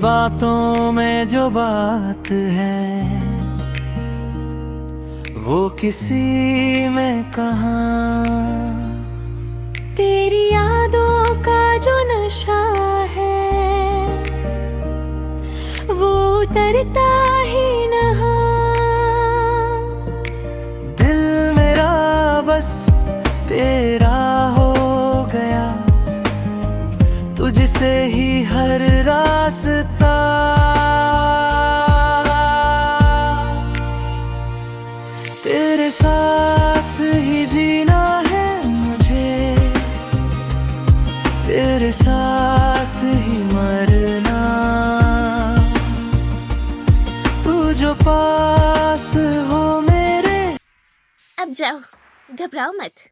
बातों में जो बात है वो किसी में कहाँ। तेरी यादों का जो नशा है वो उतरता ही नहा। दिल मेरा बस तेरा हो गया, तुझसे ही हर रास्ता। तेरे साथ ही जीना है मुझे, तेरे साथ ही मरना। तू जो पास हो मेरे। अब जाओ, घबराओ मत।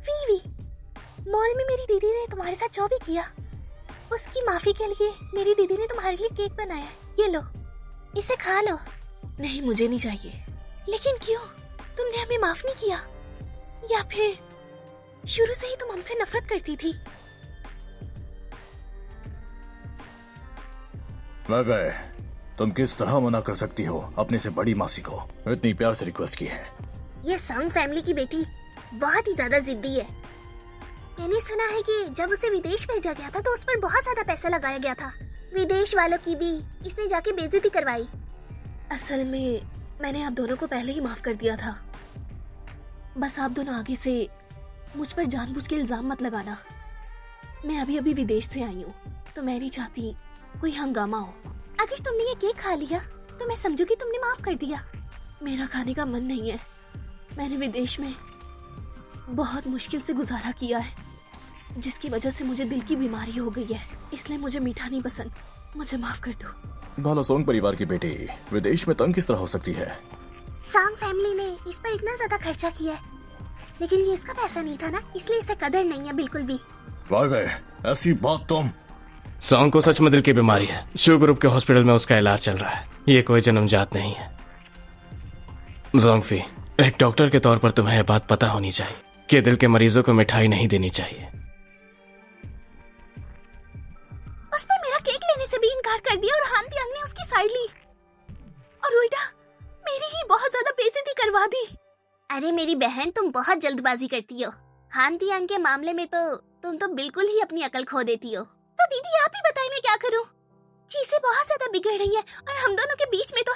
वीवी, मॉल में मेरी दीदी ने तुम्हारे साथ जो भी किया उसकी माफी के लिए मेरी दीदी ने तुम्हारे लिए केक बनाया है। ये लो, इसे खा लो। नहीं, मुझे नहीं चाहिए। लेकिन क्यों? तुमने हमें माफ नहीं किया, या फिर शुरू से ही तुम हमसे नफरत करती थी? वे, तुम किस तरह मना कर सकती हो अपने से बड़ी मासी को? इतनी प्यार से रिक्वेस्ट की है। ये संग फैमिली की बेटी बहुत ही ज्यादा जिद्दी है। मैंने सुना है कि जब उसे विदेश भेजा गया था तो उस पर बहुत ज्यादा पैसा लगाया गया था। विदेश वालों की भी इसने जाके बेइज्जती करवाई। असल में मैंने आप दोनों को पहले ही माफ कर दिया था। बस आप दोनों आगे से मुझ पर जानबूझ के इल्जाम मत लगाना। मैं अभी अभी विदेश से आई हूँ तो मैं नहीं चाहती कोई हंगामा हो। अगर तुमने ये केक खा लिया तो मैं समझूंगी तुमने माफ कर दिया। मेरा खाने का मन नहीं है। मैंने विदेश में बहुत मुश्किल से गुजारा किया है, जिसकी वजह से मुझे दिल की बीमारी हो गई है। इसलिए मुझे मीठा नहीं पसंद। मुझे माफ कर दो। बालासोंग परिवार की बेटी विदेश में तंग किस तरह हो सकती है? सांग फैमिली ने इस पर इतना ज्यादा खर्चा किया है, लेकिन ये इसका पैसा नहीं था ना, इसलिए इसे कदर नहीं है बिल्कुल भी। वे, ऐसी बात तुम। सांग को सच में दिल की बीमारी है। शिव ग्रुप के हॉस्पिटल में उसका इलाज चल रहा है। ये कोई जन्मजात नहीं है। जोंगफी, एक डॉक्टर के तौर पर तुम्हें यह बात पता होनी चाहिए कि दिल के मरीजों को मिठाई नहीं देनी चाहिए। उसने मेरा केक लेने से भी इनकार कर दिया और हान तियांग ने उसकी साइड ली और उल्टा मेरी ही बहुत ज्यादा बेइज्जती करवा दी। अरे मेरी बहन, तुम बहुत जल्दबाजी करती हो। हान तियांग के मामले में तो तुम तो बिल्कुल ही अपनी अकल खो देती हो। तो दीदी आप ही बताइए मैं क्या करूं? चीजें बहुत ज्यादा बिगड़ रही हैं और हम दोनों के बीच में तो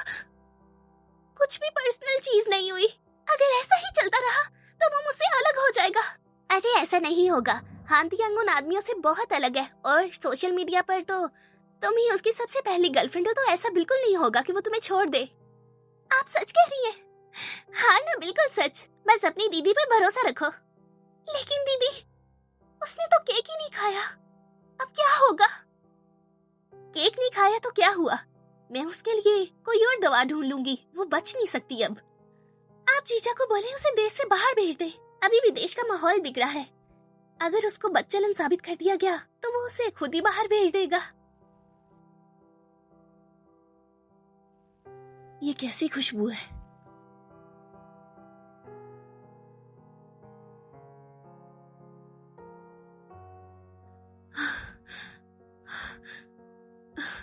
कुछ भी पर्सनल चीज नहीं हुई। अगर ऐसा ही चलता रहा तो वो मुझसे अलग हो जाएगा। अरे ऐसा नहीं होगा। हान तियांग उन आदमियों से बहुत अलग है और सोशल मीडिया पर तो तुम ही उसकी सबसे पहली गर्लफ्रेंड हो, तो ऐसा बिल्कुल नहीं होगा कि वो तुम्हें छोड़ दे। आप सच कह रही हैं? हाँ ना, बिल्कुल सच। बस अपनी दीदी पे भरोसा रखो। लेकिन दीदी, उसने तो केक ही नहीं खाया। अब क्या होगा? केक नहीं खाया तो क्या हुआ? मैं उसके लिए कोई और दवा ढूंढ लूंगी। वो बच नहीं सकती अब। आप जीजा को बोले उसे देश से बाहर भेज दे। अभी विदेश का माहौल बिगड़ा है। अगर उसको बदचलन साबित कर दिया गया तो वो उसे खुद ही बाहर भेज देगा। ये कैसी खुशबू है?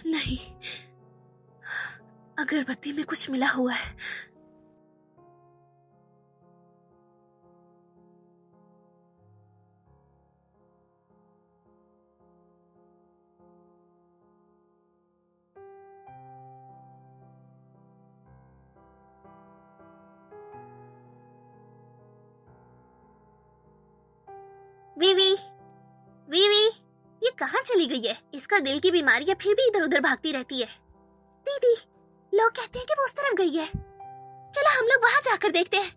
नहीं, अगरबत्ती में कुछ मिला हुआ है। वीवी, वीवी, ये कहाँ चली गई है? इसका दिल की बीमारी है, फिर भी इधर उधर भागती रहती है। दीदी, लोग कहते हैं कि वो उस तरफ गई है। चलो हम लोग वहाँ जाकर देखते हैं।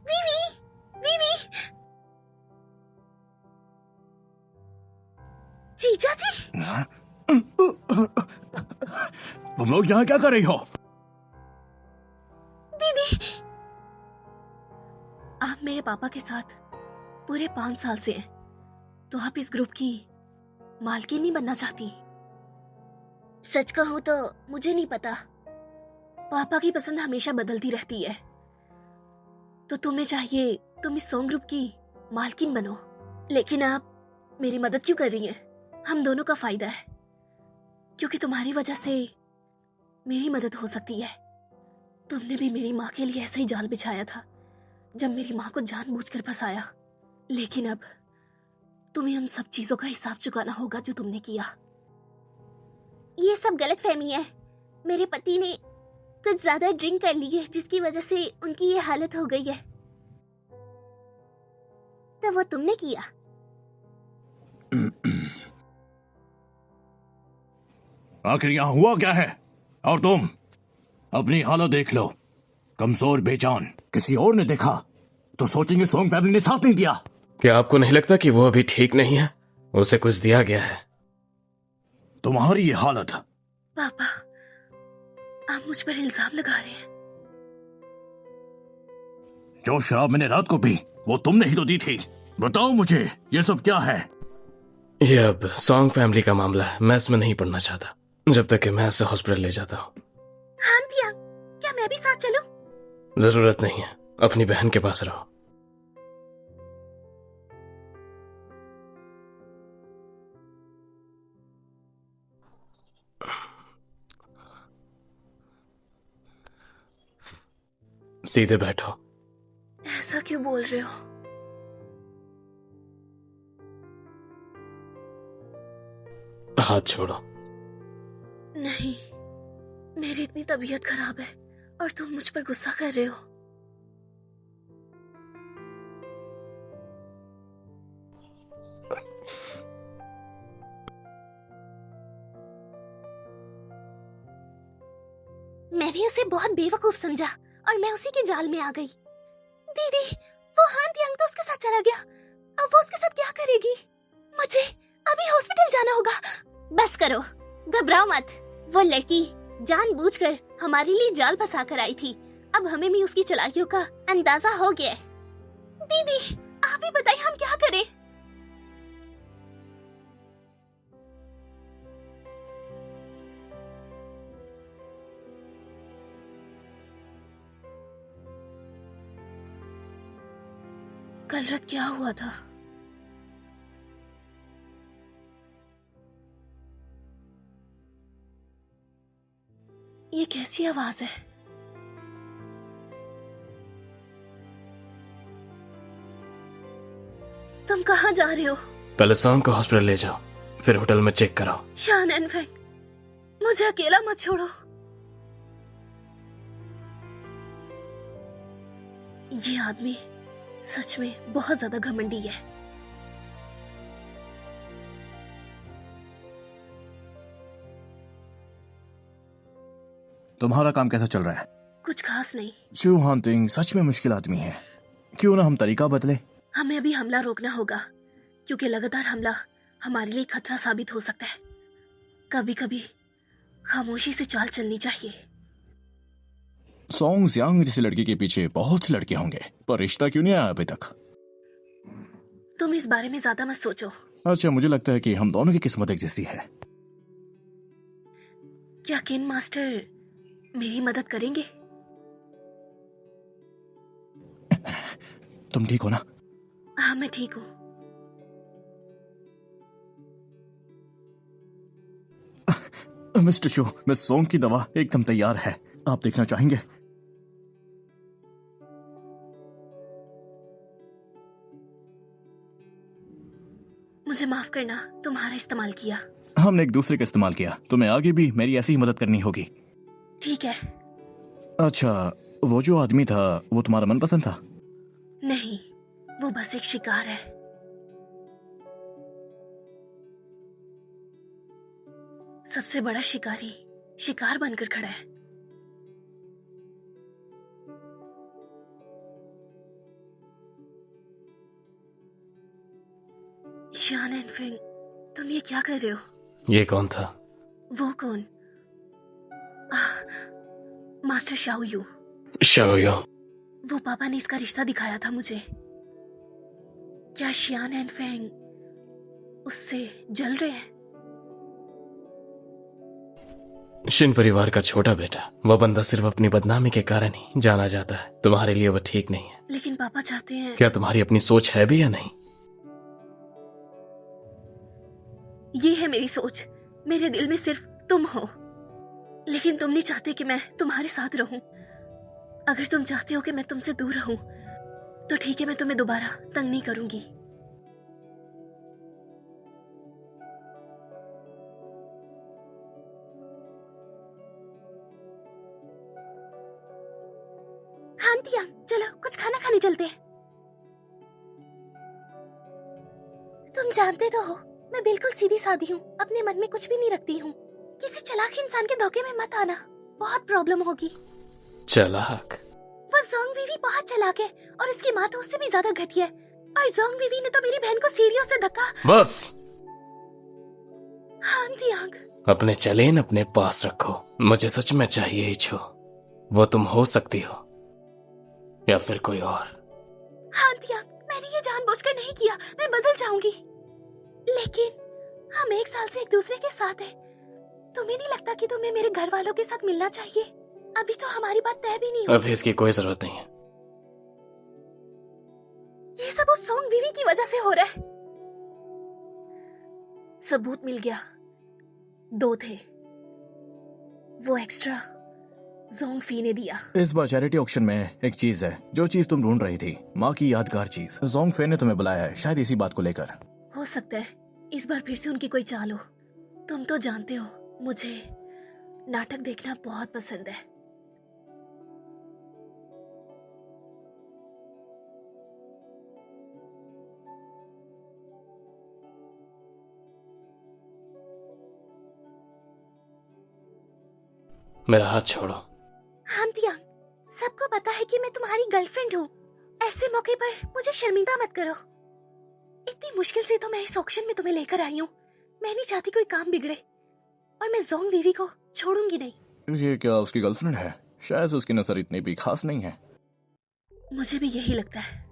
वीवी, वीवी, जीजा जी। तुम लोग यहाँ क्या कर रही हो? दीदी, आप मेरे पापा के साथ पूरे 5 साल से हैं, तो आप इस ग्रुप की मालकिन नहीं बनना चाहती? सच कहूं तो मुझे नहीं पता, पापा की पसंद हमेशा बदलती रहती है, तो तुम्हें चाहिए तुम इस सॉन्ग ग्रुप की मालकिन बनो। लेकिन आप मेरी मदद क्यों कर रही हैं? हम दोनों का फायदा है, क्योंकि तुम्हारी वजह से मेरी मदद हो सकती है। तुमने भी मेरी माँ के लिए ऐसा ही जाल बिछाया था जब मेरी माँ को जानबूझकर फंसाया, लेकिन अब तुम्हें उन सब चीजों का हिसाब चुकाना होगा जो तुमने किया। ये सब गलतफहमी है। मेरे पति ने कुछ ज्यादा ड्रिंक कर ली है, जिसकी वजह से उनकी ये हालत हो गई है। तो वो तुमने किया? आखिर यहाँ हुआ क्या है? और तुम अपनी हालत देख लो, कमजोर बेजान। किसी और ने देखा तो सोचेंगे सोंग फैमिली ने साथ नहीं दिया। क्या आपको नहीं लगता कि वो अभी ठीक नहीं है? उसे कुछ दिया गया है। तुम्हारी ये हालत। पापा, आप मुझ पर इल्जाम लगा रहे हैं। जो शराब मैंने रात को पी वो तुमने ही तो दी थी। बताओ मुझे ये सब क्या है? ये अब सॉन्ग फैमिली का मामला है। मैं इसमें नहीं पढ़ना चाहता जब तक कि मैं इसे हॉस्पिटल ले जाता हूँ। हाँ तियांग, क्या मैं भी साथ चलूं? जरूरत नहीं है, अपनी बहन के पास रहो। सीधे बैठो। ऐसा क्यों बोल रहे हो? हाथ छोड़ो। नहीं, मेरी इतनी तबीयत खराब है और तुम मुझ पर गुस्सा कर रहे हो। मैंने उसे बहुत बेवकूफ समझा और मैं उसी के जाल में आ गई। दीदी, वो हान तियांग तो उसके साथ चला गया। अब वो उसके साथ क्या करेगी? मुझे अभी हॉस्पिटल जाना होगा। बस करो, घबराओ मत। वो लड़की जानबूझकर हमारे लिए जाल फंसा कर आई थी। अब हमें भी उसकी चालाकियों का अंदाजा हो गया है। दीदी, आप ही बताइए हम क्या करें? कल रात क्या हुआ था? ये कैसी आवाज है? तुम कहाँ जा रहे हो? पहले सॉन्ग को हॉस्पिटल ले जाओ, फिर होटल में चेक कराओ। शान एनफेंग, मुझे अकेला मत छोड़ो। ये आदमी सच में बहुत ज्यादा घमंडी है। तुम्हारा काम कैसा चल रहा है? कुछ खास नहीं। चू हांटिंग सच में मुश्किल आदमी है। क्यों ना हम तरीका बदले? हमें अभी हमला रोकना होगा, क्योंकि लगातार हमला हमारे लिए खतरा साबित हो सकता है। कभी कभी खामोशी से चाल चलनी चाहिए। सॉन्ग यांग जैसी लड़की के पीछे बहुत से लड़के होंगे, पर रिश्ता क्यों नहीं आया अभी तक? तुम इस बारे में ज्यादा मत सोचो। अच्छा, मुझे लगता है कि हम दोनों की किस्मत एक जैसी है। क्या किन मास्टर मेरी मदद करेंगे? तुम ठीक हो ना? हाँ, मैं ठीक हूँ। मिस्टर शो, मिस सॉन्ग की दवा एकदम तैयार है, आप देखना चाहेंगे? मुझे माफ करना, तुम्हारा इस्तेमाल किया। हमने एक दूसरे का इस्तेमाल किया। तुम्हें आगे भी मेरी ऐसी ही मदद करनी होगी। ठीक है। अच्छा, वो जो आदमी था वो तुम्हारा मनपसंद था? नहीं, वो बस एक शिकार है। सबसे बड़ा शिकारी शिकार बनकर खड़ा है। शान एनफेंग, तुम ये क्या कर रहे हो? ये कौन था? वो कौन? मास्टर शाओयू। शाओयू? वो पापा ने इसका रिश्ता दिखाया था मुझे। क्या शियान एनफेंग उससे जल रहे हैं? शिन परिवार का छोटा बेटा, वह बंदा सिर्फ अपनी बदनामी के कारण ही जाना जाता है। तुम्हारे लिए वह ठीक नहीं है। लेकिन पापा चाहते हैं। क्या तुम्हारी अपनी सोच है भी या नहीं? ये है मेरी सोच। मेरे दिल में सिर्फ तुम हो, लेकिन तुम नहीं चाहते कि मैं तुम्हारे साथ रहूं। अगर तुम चाहते हो कि मैं तुमसे दूर रहूं तो ठीक है, मैं तुम्हें दोबारा तंग नहीं करूंगी। हाँ तियांग, चलो कुछ खाना खाने चलते हैं। तुम जानते तो हो मैं बिल्कुल सीधी सादी हूँ, अपने मन में कुछ भी नहीं रखती हूँ। किसी चालाक इंसान के धोखे में मत आना, बहुत प्रॉब्लम होगी। चालाक? वो जोंग वीवी बहुत चालाक है और इसकी माँ तो उससे भी ज्यादा घटिया है। और जोंग वीवी ने तो मेरी बहन को सीढ़ियों से धक्का। बस। हाँ तियांग। अपने चलेन अपने पास रखो। मुझे सच में चाहिए ही छो। वो तुम हो सकती हो या फिर कोई और। हाँ तियांग, मैंने ये जानबूझकर नहीं किया, मैं बदल जाऊंगी। लेकिन हम 1 साल से एक दूसरे के साथ हैं। तुम्हें नहीं लगता कि तुम्हें मेरे घर वालों के साथ मिलना चाहिए? अभी तो हमारी बात तय भी नहीं हुई। अभी इसकी कोई जरूरत नहीं है। ये सब उस जोंग वीवी की वजह से हो रहा है। सबूत मिल गया, 2 थे। वो एक्स्ट्रा जोंग फी ने दिया। इस बार चैरिटी ऑक्शन में एक चीज है, जो चीज तुम ढूंढ रही थी, माँ की यादगार चीज। जोंग फे ने तुम्हें बुलाया है, शायद इसी बात को लेकर। हो सकता है इस बार फिर से उनकी कोई चाल हो। तुम तो जानते हो मुझे नाटक देखना बहुत पसंद है। मेरा हाथ छोड़ो। हाँ तियांग, सबको पता है कि मैं तुम्हारी गर्लफ्रेंड हूँ। ऐसे मौके पर मुझे शर्मिंदा मत करो। इतनी मुश्किल से तो मैं इस ऑक्शन में तुम्हें लेकर आई हूँ। मैं नहीं चाहती कोई काम बिगड़े और मैं जोंग वीवी को छोड़ूंगी नहीं। ये क्या उसकी गर्लफ्रेंड है? शायद उसकी नजर इतनी भी खास नहीं है। मुझे भी यही लगता है।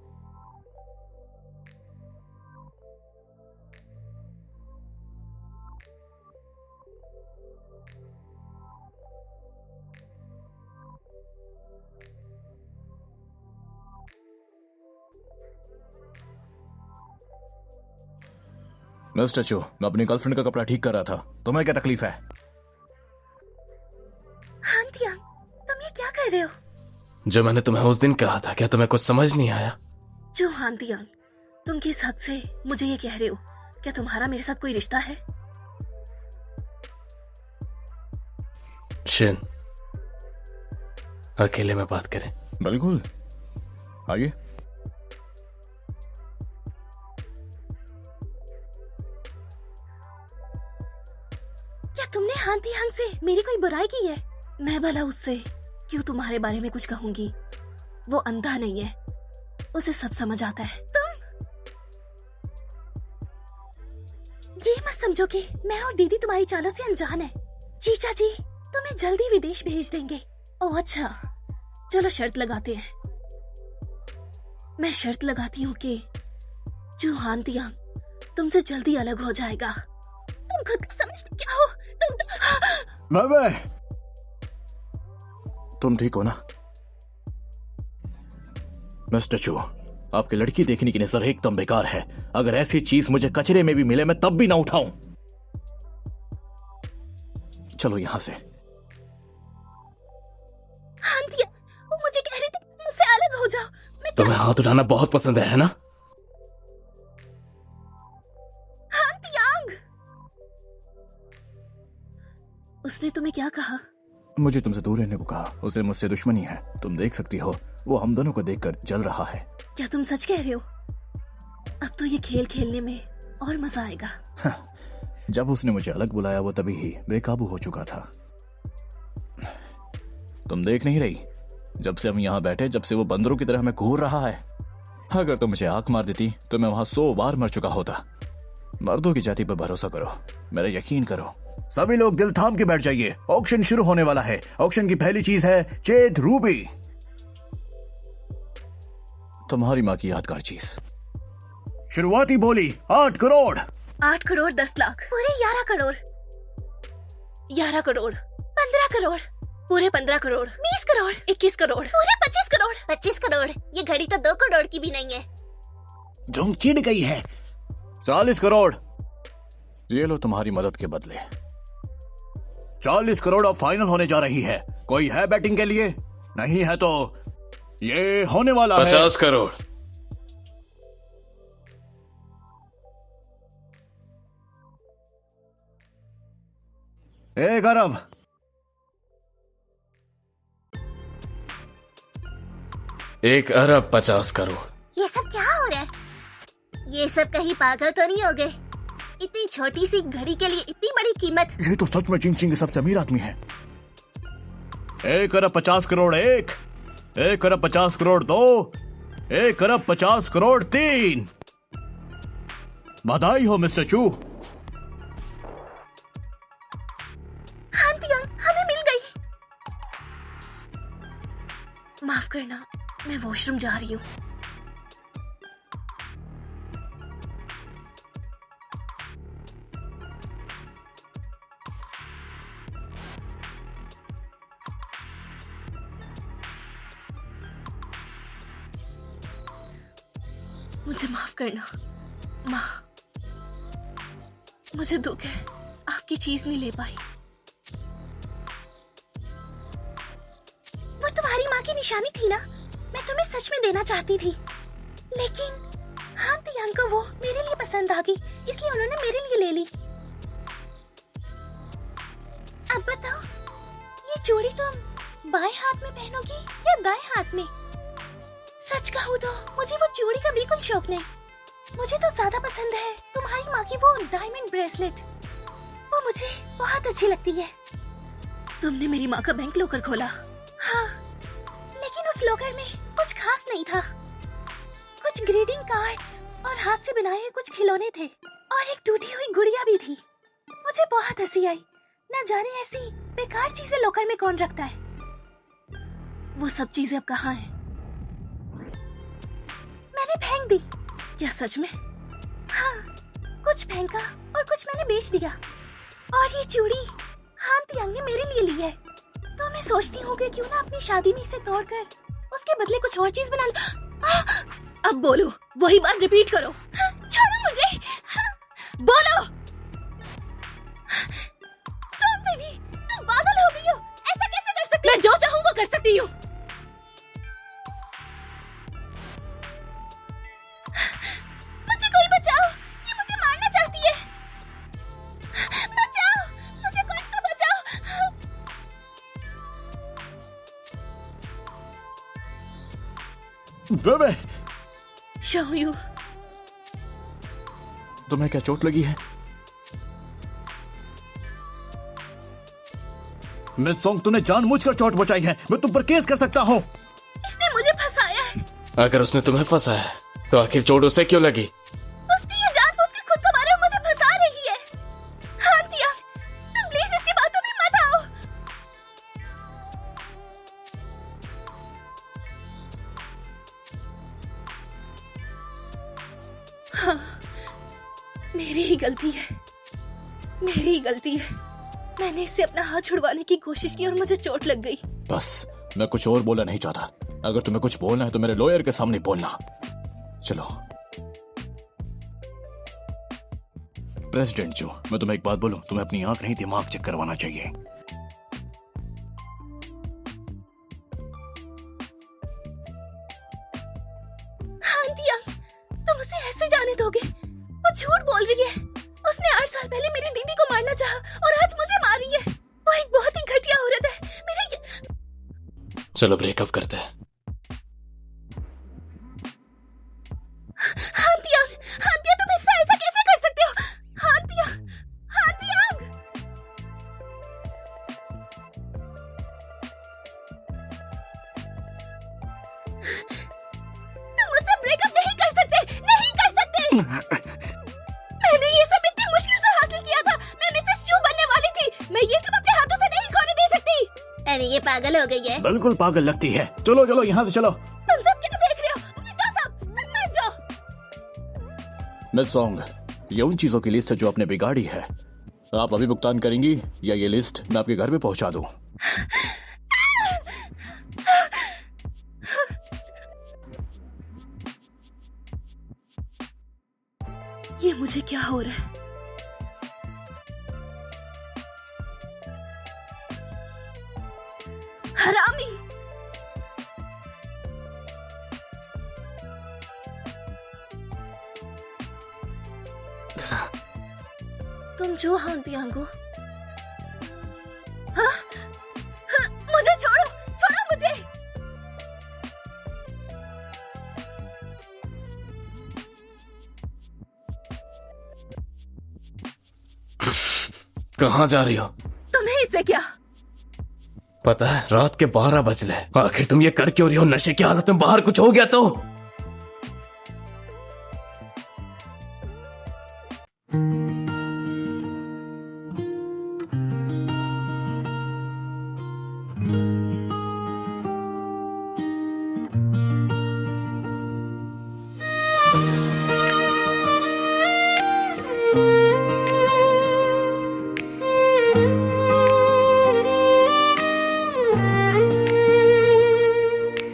मिस्टर चो, मैं अपनी गर्लफ्रेंड का कपड़ा ठीक कर रहा था। तुम्हें क्या तकलीफ है? हाँ तियांग, तुम ये क्या कर रहे हो? जो मैंने तुम्हें उस दिन कहा था, क्या तुम्हें कुछ समझ नहीं आया? जो हाँ तियांग, तुम किस हक से मुझे ये कह रहे हो? क्या तुम्हारा मेरे साथ कोई रिश्ता है? शिन, अकेले में बात करें? बिल्कुल, आइए। क्या तुमने हाँ तियांग से मेरी कोई बुराई की है? मैं भला उससे क्यों तुम्हारे बारे में कुछ कहूंगी? वो अंधा नहीं है, उसे सब समझ आता है। तुम ये मत समझो कि मैं और दीदी तुम्हारी चालों से अनजान है। चीचा जी तुम्हें जल्दी विदेश भेज देंगे। ओह अच्छा, चलो शर्त लगाते हैं। मैं शर्त लगाती हूँ कि चूहान तियांग तुमसे जल्दी अलग हो जाएगा। तुम खुद का समझते क्या हो? बाबा, तुम ठीक हो ना? मिस्टर चो, आपकी लड़की देखने की नजर एकदम बेकार है। अगर ऐसी चीज मुझे कचरे में भी मिले, मैं तब भी ना उठाऊं। चलो यहां से। हाँ दिया, वो मुझे कह रही थी मुझसे अलग हो जाओ। मैं तुम्हें हाथ उठाना बहुत पसंद है ना? हाँ तियांग, उसने तुम्हें क्या कहा? मुझे तुमसे दूर रहने को कहा। उसे मुझसे दुश्मनी है। तुम देख सकती हो, वो हम दोनों को देखकर जल रहा है। क्या तुम सच कह रहे हो? अब तो ये खेल खेलने में और मजा आएगा। जब उसने मुझे अलग बुलाया, वो तभी ही बेकाबू हो चुका था। तुम देख नहीं रही? जब से हम यहाँ बैठे, जब से वो बंदरों की तरह हमें घूर रहा है। अगर तुम मुझे आंख मार देती तो मैं वहां 100 बार मर चुका होता। मर्दों की जाति पर भरोसा करो, मेरा यकीन करो। सभी लोग दिल थाम के बैठ जाइए, ऑक्शन शुरू होने वाला है। ऑक्शन की पहली चीज है चेद रूबी, तुम्हारी माँ की यादगार चीज। शुरुआती बोली 8 करोड़। 8 करोड़ 10 लाख, पूरे 11 करोड़। 11 करोड़ 15 करोड़, पूरे 15 करोड़, 20 करोड़, 21 करोड़, पूरे 25 करोड़। 25 करोड़? ये घड़ी तो 2 करोड़ की भी नहीं है। तुम चिढ़ गई है। 40 करोड़, ये लो तुम्हारी मदद के बदले। 40 करोड़ अब फाइनल होने जा रही है। कोई है बैटिंग के लिए? नहीं है तो ये होने वाला है। 50 करोड़। एक अरब। एक अरब 50 करोड़। ये सब क्या हो रहा है? ये सब कहीं पागल तो नहीं हो गए? इतनी छोटी सी घड़ी के लिए इतनी बड़ी कीमत? ये तो सच में चिंग चिंग सबसे अमीर आदमी है। 1 अरब 50 करोड़ 1, 1 अरब 50 करोड़ 2, 1 अरब 50 करोड़ 3। बधाई हो मिस्टर चू। हाँ तियांग, हमें मिल गई। माफ करना, मैं वॉशरूम जा रही हूँ। मुझे माफ करना माँ, मुझे दुख है आपकी चीज नहीं ले पाई। वो तुम्हारी माँ की निशानी थी ना, मैं तुम्हें सच में देना चाहती थी, लेकिन हाँ तियांग को वो मेरे लिए पसंद आ गई, इसलिए उन्होंने मेरे लिए ले ली। अब बताओ, ये चूड़ी तुम बाएं हाथ में पहनोगी या दाएं हाथ में? सच कहूँ तो मुझे वो चूड़ी का बिल्कुल शौक नहीं। मुझे तो ज्यादा पसंद है तुम्हारी माँ की वो डायमंड ब्रेसलेट, वो मुझे बहुत अच्छी लगती है। तुमने मेरी माँ का बैंक लॉकर खोला, हाँ, लेकिन उस लॉकर में कुछ खास नहीं था। कुछ ग्रीटिंग कार्ड्स और हाथ से बनाए हुए कुछ खिलौने थे और एक टूटी हुई गुड़िया भी थी। मुझे बहुत हंसी आई, न जाने ऐसी बेकार चीजें लॉकर में कौन रखता है। वो सब चीजें अब कहाँ हैं? मैंने फेंक दी। क्या सच में? हाँ, कुछ फेंका और कुछ मैंने बेच दिया। और ये चूड़ी हान तियांग ने मेरे लिए ली है, तो मैं सोचती हूँ कि क्यों ना अपनी शादी में इसे तोड़कर उसके बदले कुछ और चीज बना लूं। अब बोलो, वही बात रिपीट करो। हाँ, छोड़ो मुझे। हाँ, बोलो। सब बेबी, तुम पागल हो गई हो। ऐसा कैसे कर सकती हो? मैं जो चाहूँ वो कर सकती हूँ। मुझे कोई बचाओ, ये मुझे मारना चाहती है। बचाओ, मुझे कोई तो बचाओ। बेबे, शाओयू, तुम्हें क्या चोट लगी है? मिस सोंग, तूने जानबूझकर चोट बचाई है। मैं तुम पर केस कर सकता हूँ। इसने मुझे फंसाया है। अगर उसने तुम्हें फंसाया है तो आखिर चोट उसे क्यों लगी? उसने ये जानबूझकर खुद को मारा और मुझे फंसा रही है। हाँ तियांग, तुम प्लीज इसकी बातों में मत आओ। हाँ, मेरी ही गलती है, मेरी ही गलती है। मैंने इससे अपना हाथ छुड़वाने की कोशिश की और मुझे चोट लग गई। बस, मैं कुछ और बोलना नहीं चाहता। अगर तुम्हें कुछ बोलना है तो मेरे लॉयर के सामने बोलना। चलो। प्रेसिडेंट जो, मैं तुम्हें एक बात बोलूं, तुम्हें अपनी आंख नहीं दिमाग चेक करवाना चाहिए। हाँ तियांग, तुम उसे ऐसे जाने दोगे? वो झूठ बोल रही है। उसने 8 साल पहले मेरी दीदी को मारना चाहा और आज मुझे मार रही है। वो एक बहुत ही घटिया औरत है। चलो ब्रेकअप करते हैं। हाँ तियांग, तुम ऐसा कैसे कर सकते हो? हाँ तियांग, तुम मुझसे ब्रेकअप नहीं कर सकते, नहीं कर सकते। मैंने ये सब इतनी मुश्किल से हासिल किया था। मैं मिसेस शू बनने वाली थी। मैं ये सब अपने हाथों से नहीं खोने दे सकती। अरे ये पागल हो गई है। बिल्कुल पागल लगती है। चलो चलो यहाँ से चलो। तुम सब क्या देख रहे हो? तो सब समझ जाओ। मिस सोंग, ये उन चीजों की लिस्ट है जो आपने बिगाड़ी है। आप अभी भुगतान करेंगी या ये लिस्ट मैं आपके घर पे पहुंचा दूं? ये मुझे क्या हो रहा है? हरामी! तुम जो हांती आंगो। हाँ? हाँ, मुझे छोड़ो, छोड़ो मुझे। कहाँ जा रही हो? तुम्हें इससे क्या? पता है रात के 12 बज रहे। आखिर तुम ये कर क्यों रही हो? नशे की हालत में बाहर कुछ हो गया तो?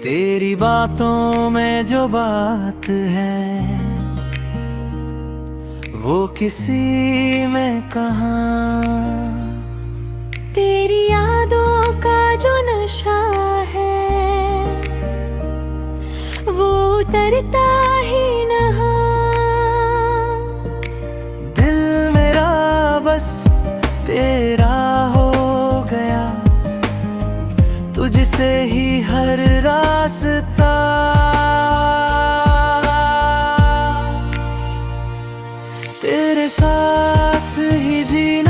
तेरी बातों में जो बात है वो किसी में कहाँ। तेरी यादों का जो नशा है वो उतरता ही नहाँ। दिल मेरा बस तेरा हो गया, तुझसे ही हर रास्ता। तेरे साथ ही जीना